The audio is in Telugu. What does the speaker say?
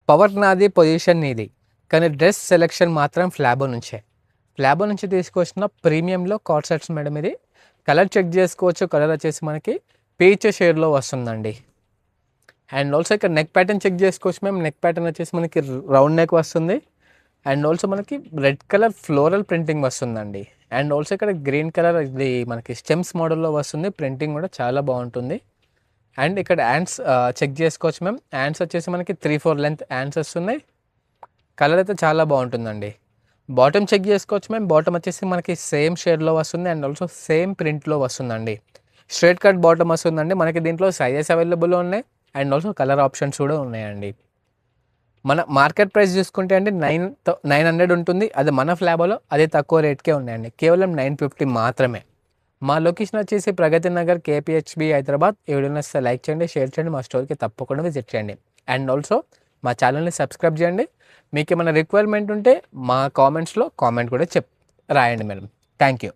పవర్ నాది, పొజిషన్ నీది, కానీ డ్రెస్ సెలెక్షన్ మాత్రం ఫ్లాబో నుంచే. ఫ్లాబో నుంచి తీసుకొచ్చిన ప్రీమియంలో కార్డ్ సెట్స్ మేడం. ఇది కలర్ చెక్ చేసుకోవచ్చు. కలర్ వచ్చేసి మనకి పీచ్ షేడ్లో వస్తుందండి. అండ్ ఆల్సో ఇక్కడ నెక్ ప్యాటర్న్ చెక్ చేసుకోవచ్చు మేము. నెక్ ప్యాటర్న్ వచ్చేసి మనకి రౌండ్ నెక్ వస్తుంది. అండ్ ఆల్సో మనకి రెడ్ కలర్ ఫ్లోరల్ ప్రింటింగ్ వస్తుందండి. అండ్ ఆల్సో ఇక్కడ గ్రీన్ కలర్ ఇది మనకి స్టెమ్స్ మోడల్లో వస్తుంది. ప్రింటింగ్ కూడా చాలా బాగుంటుంది. అండ్ ఇక్కడ హ్యాండ్స్ చెక్ చేసుకోవచ్చు మేము. హ్యాండ్స్ వచ్చేసి మనకి 3-4 లెంత్ హ్యాండ్స్ వస్తున్నాయి. కలర్ అయితే చాలా బాగుంటుందండి. బాటమ్ చెక్ చేసుకోవచ్చు మేము. బాటమ్ వచ్చేసి మనకి సేమ్ షేడ్లో వస్తుంది. అండ్ ఆల్సో సేమ్ ప్రింట్లో వస్తుందండి. స్ట్రైట్ కట్ బాటమ్ వస్తుందండి. మనకి దీంట్లో సైజెస్ అవైలబుల్ ఉన్నాయి. అండ్ ఆల్సో కలర్ ఆప్షన్స్ కూడా ఉన్నాయండి. మన మార్కెట్ ప్రైస్ చూసుకుంటే అండి 900 ఉంటుంది. అది మన ఫ్లాబోలో అదే తక్కువ రేట్కే ఉన్నాయండి. కేవలం 950 మాత్రమే. మా లొకేషన్ వచ్చేసి ప్రగతి నగర్, KPHB, హైదరాబాద్. ఈ వీడియో నచ్చితే లైక్ చేయండి, షేర్ చేయండి, మా స్టోర్కి తప్పకుండా విజిట్ చేయండి. అండ్ ఆల్సో మా ఛానల్ని సబ్స్క్రైబ్ చేయండి. మీకు ఏమైనా రిక్వైర్మెంట్ ఉంటే మా కామెంట్స్లో కామెంట్ కూడా రాయండి మేడం. Thank you.